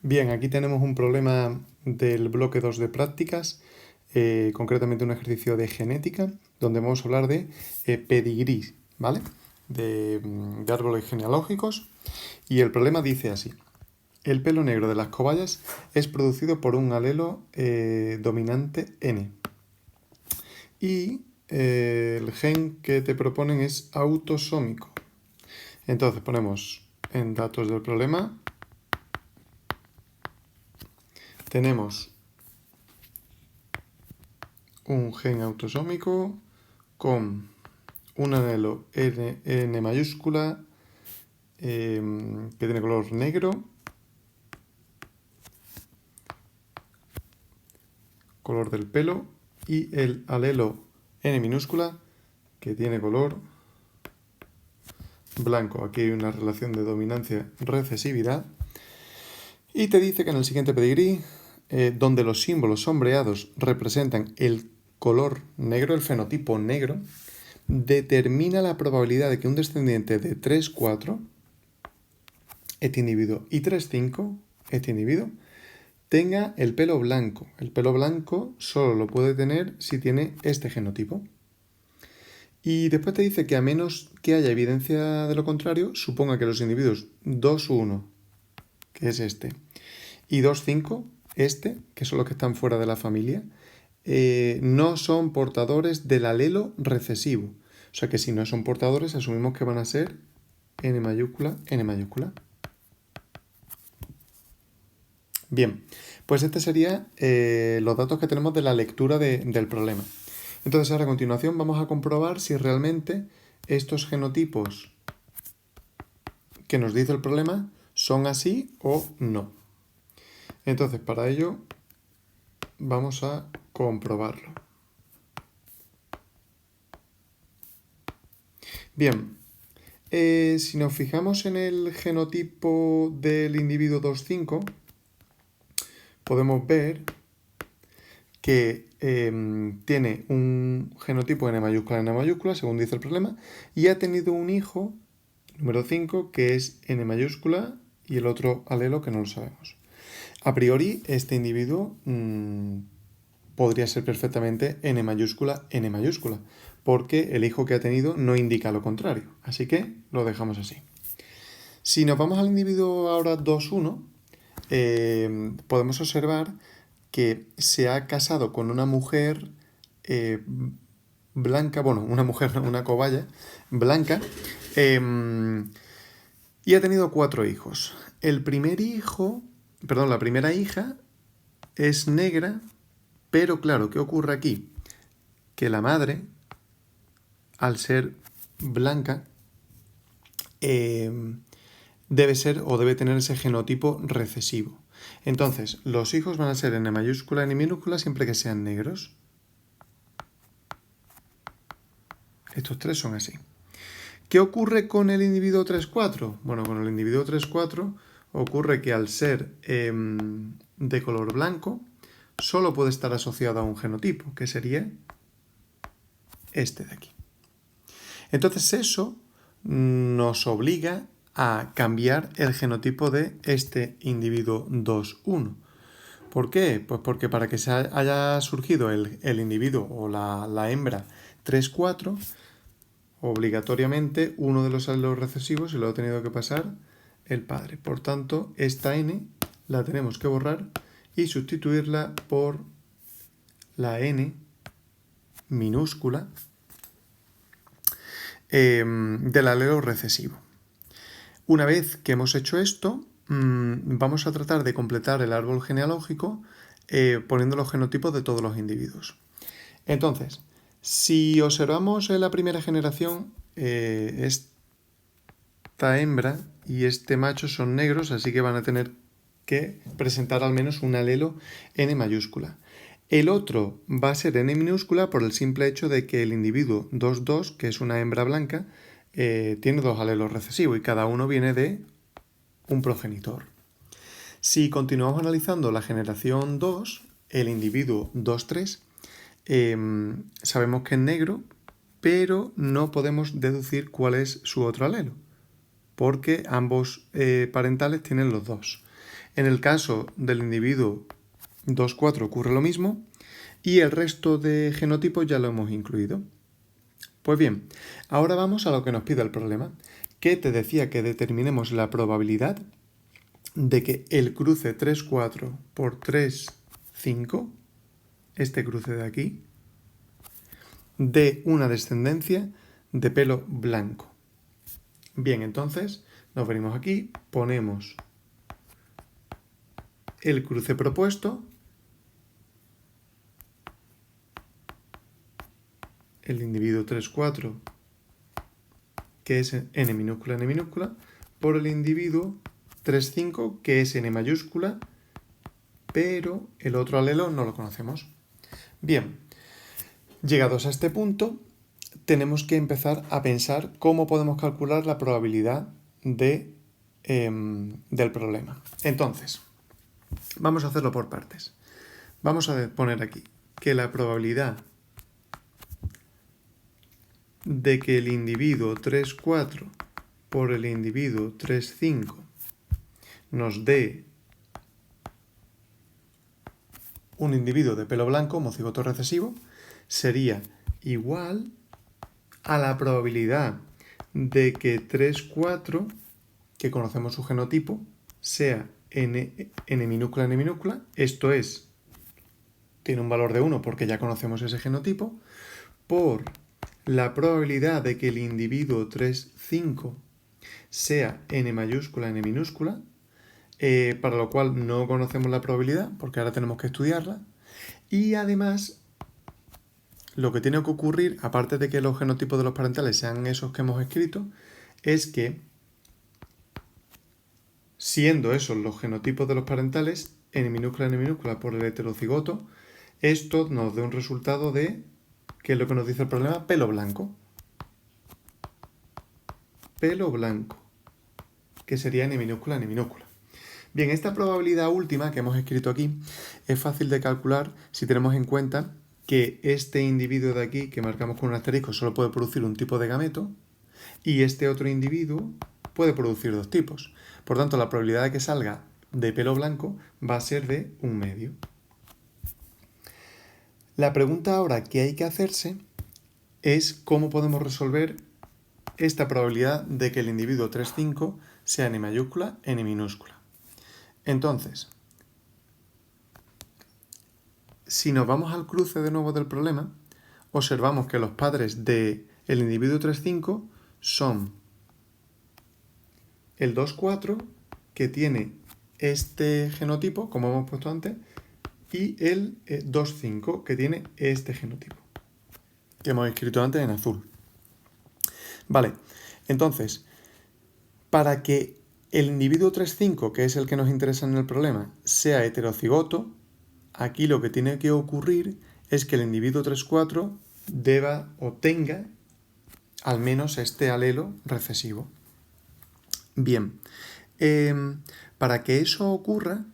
Bien, aquí tenemos un problema del bloque 2 de prácticas, concretamente un ejercicio de genética, donde vamos a hablar de pedigrí, ¿vale? De árboles genealógicos. Y el problema dice así. El pelo negro de las cobayas es producido por un alelo dominante N. Y el gen que te proponen es autosómico. Entonces ponemos en datos del problema. Tenemos un gen autosómico con un anhelo N mayúscula que tiene color negro, color del pelo, y el alelo N minúscula que tiene color blanco. Aquí hay una relación de dominancia-recesividad. Y te dice que en el siguiente pedigrí, donde los símbolos sombreados representan el color negro, el fenotipo negro, determina la probabilidad de que un descendiente de 3,4, este individuo, y 3,5, este individuo, tenga el pelo blanco. El pelo blanco solo lo puede tener si tiene este genotipo. Y después te dice que a menos que haya evidencia de lo contrario, suponga que los individuos 2,1, que es este, y 2,5, este, que son los que están fuera de la familia, no son portadores del alelo recesivo. O sea que si no son portadores, asumimos que van a ser N mayúscula, N mayúscula. Bien, pues este serían los datos que tenemos de la lectura del problema. Entonces ahora a continuación vamos a comprobar si realmente estos genotipos que nos dice el problema son así o no. Entonces para ello vamos a comprobarlo. Bien, si nos fijamos en el genotipo del individuo 2,5, podemos ver que tiene un genotipo N mayúscula, según dice el problema, y ha tenido un hijo, número 5, que es N mayúscula, y el otro alelo que no lo sabemos. A priori, este individuo podría ser perfectamente N mayúscula, porque el hijo que ha tenido no indica lo contrario, así que lo dejamos así. Si nos vamos al individuo ahora 2,1, podemos observar que se ha casado con una mujer blanca, bueno, una mujer, no, una cobaya blanca, y ha tenido 4 hijos. El primer hijo, perdón, la primera hija es negra, pero claro, ¿qué ocurre aquí? Que la madre, al ser blanca, debe ser o debe tener ese genotipo recesivo. Entonces, los hijos van a ser N mayúscula, N minúscula, siempre que sean negros. Estos tres son así. ¿Qué ocurre con el individuo 3,4? Bueno, con el individuo 3,4 ocurre que al ser de color blanco, solo puede estar asociado a un genotipo, que sería este de aquí. Entonces eso nos obliga a cambiar el genotipo de este individuo 2,1. ¿Por qué? Pues porque para que se haya surgido el individuo o la hembra 3,4, obligatoriamente uno de los alelos recesivos se lo ha tenido que pasar el padre. Por tanto, esta N la tenemos que borrar y sustituirla por la N minúscula del alelo recesivo. Una vez que hemos hecho esto, vamos a tratar de completar el árbol genealógico poniendo los genotipos de todos los individuos. Entonces, si observamos en la primera generación, esta hembra y este macho son negros, así que van a tener que presentar al menos un alelo N mayúscula. El otro va a ser N minúscula por el simple hecho de que el individuo 2,2, que es una hembra blanca, tiene 2 alelos recesivos y cada uno viene de un progenitor. Si continuamos analizando la generación 2, el individuo 2,3, sabemos que es negro, pero no podemos deducir cuál es su otro alelo, porque ambos parentales tienen los dos. En el caso del individuo 2,4 ocurre lo mismo y el resto de genotipos ya lo hemos incluido. Pues bien, ahora vamos a lo que nos pide el problema, que te decía que determinemos la probabilidad de que el cruce 3,4 por 3,5, este cruce de aquí, dé una descendencia de pelo blanco. Bien, entonces nos venimos aquí, ponemos el cruce propuesto, el individuo 3,4, que es n minúscula, por el individuo 3,5, que es n mayúscula, pero el otro alelo no lo conocemos. Bien, llegados a este punto, tenemos que empezar a pensar cómo podemos calcular la probabilidad del problema. Entonces, vamos a hacerlo por partes. Vamos a poner aquí que la probabilidad de que el individuo 3,4 por el individuo 3,5 nos dé un individuo de pelo blanco homocigoto recesivo sería igual a la probabilidad de que 3,4, que conocemos su genotipo, sea n minúscula, esto es, tiene un valor de 1 porque ya conocemos ese genotipo, por la probabilidad de que el individuo 3,5 sea n minúscula, para lo cual no conocemos la probabilidad, porque ahora tenemos que estudiarla, y además lo que tiene que ocurrir, aparte de que los genotipos de los parentales sean esos que hemos escrito, es que, siendo esos los genotipos de los parentales, n minúscula por el heterocigoto, esto nos dé un resultado de, ¿qué es lo que nos dice el problema? Pelo blanco. Pelo blanco, que sería n minúscula. Bien, esta probabilidad última que hemos escrito aquí es fácil de calcular si tenemos en cuenta que este individuo de aquí, que marcamos con un asterisco, solo puede producir un tipo de gameto, y este otro individuo puede producir dos tipos. Por tanto, la probabilidad de que salga de pelo blanco va a ser de 1/2. La pregunta ahora que hay que hacerse es cómo podemos resolver esta probabilidad de que el individuo 3,5 sea n mayúscula, n minúscula. Entonces, si nos vamos al cruce de nuevo del problema, observamos que los padres del individuo 3,5 son el 2,4, que tiene este genotipo, como hemos puesto antes, y el 2,5, que tiene este genotipo, que hemos escrito antes en azul. Vale, entonces, para que el individuo 3,5, que es el que nos interesa en el problema, sea heterocigoto, aquí lo que tiene que ocurrir es que el individuo 3,4 deba o tenga al menos este alelo recesivo. Bien, para que eso ocurra,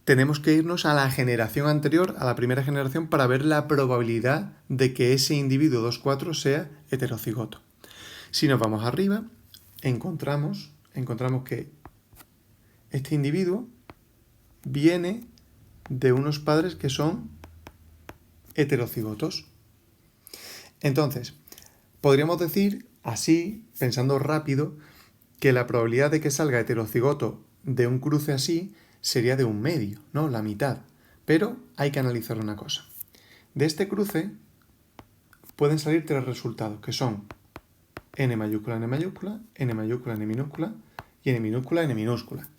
tenemos que irnos a la generación anterior, a la primera generación, para ver la probabilidad de que ese individuo 2,4 sea heterocigoto. Si nos vamos arriba, encontramos que este individuo viene de unos padres que son heterocigotos. Entonces, podríamos decir, así, pensando rápido, que la probabilidad de que salga heterocigoto de un cruce así sería de 1/2, ¿no? La mitad. Pero hay que analizar una cosa. De este cruce pueden salir 3 resultados, que son n mayúscula, n minúscula y n minúscula.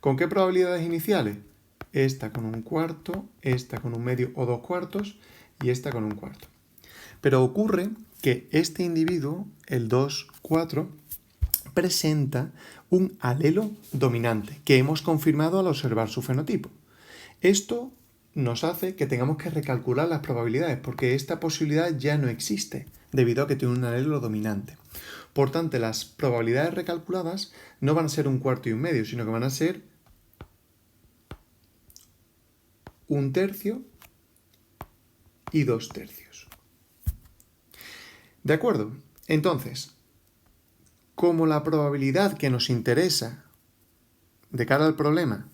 ¿Con qué probabilidades iniciales? Esta con 1/4, esta con 1/2 o 2/4 y esta con 1/4. Pero ocurre que este individuo, el 2,4, presenta un alelo dominante que hemos confirmado al observar su fenotipo. Esto nos hace que tengamos que recalcular las probabilidades porque esta posibilidad ya no existe debido a que tiene un alelo dominante. Por tanto, las probabilidades recalculadas no van a ser 1/4 y 1/2, sino que van a ser 1/3 y 2/3. ¿De acuerdo? Entonces, como la probabilidad que nos interesa de cara al problema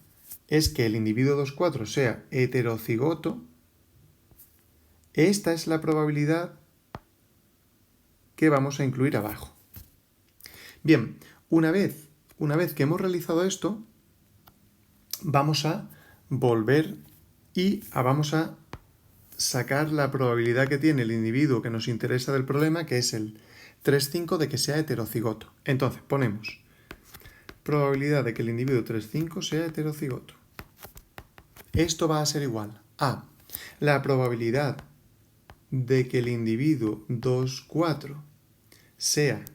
es que el individuo 2,4 sea heterocigoto, esta es la probabilidad que vamos a incluir abajo. Bien, una vez que hemos realizado esto, vamos a volver y vamos a sacar la probabilidad que tiene el individuo que nos interesa del problema, que es el 3,5 de que sea heterocigoto. Entonces ponemos probabilidad de que el individuo 3,5 sea heterocigoto. Esto va a ser igual a la probabilidad de que el individuo 2,4 sea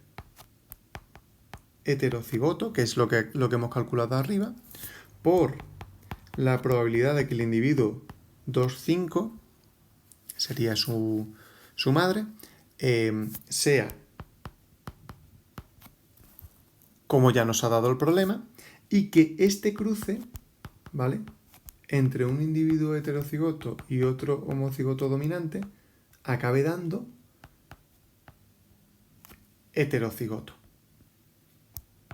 heterocigoto, que es lo que hemos calculado arriba, por la probabilidad de que el individuo 2,5, sería su madre, sea como ya nos ha dado el problema, y que este cruce, ¿vale?, entre un individuo heterocigoto y otro homocigoto dominante acabe dando heterocigoto,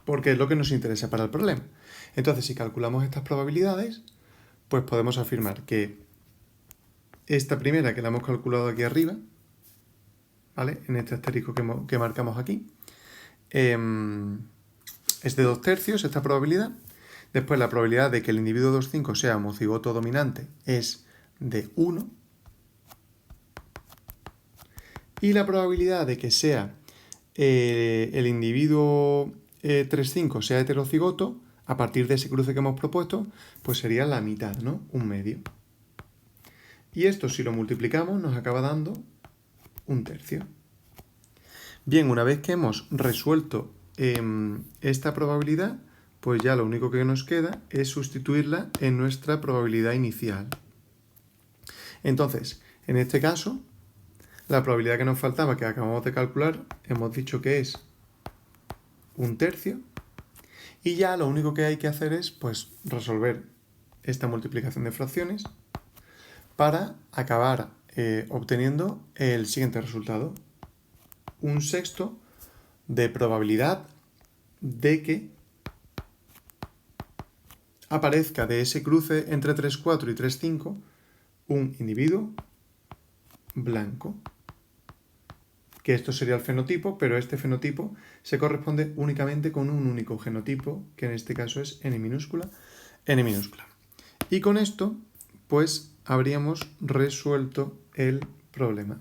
porque es lo que nos interesa para el problema. Entonces, si calculamos estas probabilidades, pues podemos afirmar que esta primera, que la hemos calculado aquí arriba, ¿vale?, en este asterisco que marcamos aquí, es de 2/3 esta probabilidad. Después la probabilidad de que el individuo 2,5 sea homocigoto dominante es de 1. Y la probabilidad de que sea el individuo 3,5 sea heterocigoto, a partir de ese cruce que hemos propuesto, pues sería la mitad, ¿no? 1/2. Y esto, si lo multiplicamos, nos acaba dando 1/3. Bien, una vez que hemos resuelto esta probabilidad, pues ya lo único que nos queda es sustituirla en nuestra probabilidad inicial. Entonces, en este caso, la probabilidad que nos faltaba, que acabamos de calcular, hemos dicho que es 1/3. Y ya lo único que hay que hacer es, pues, resolver esta multiplicación de fracciones para acabar obteniendo el siguiente resultado. 1/6 de probabilidad de que aparezca de ese cruce entre 3,4 y 3,5 un individuo blanco. Que esto sería el fenotipo, pero este fenotipo se corresponde únicamente con un único genotipo, que en este caso es n minúscula. Y con esto, pues, habríamos resuelto el problema.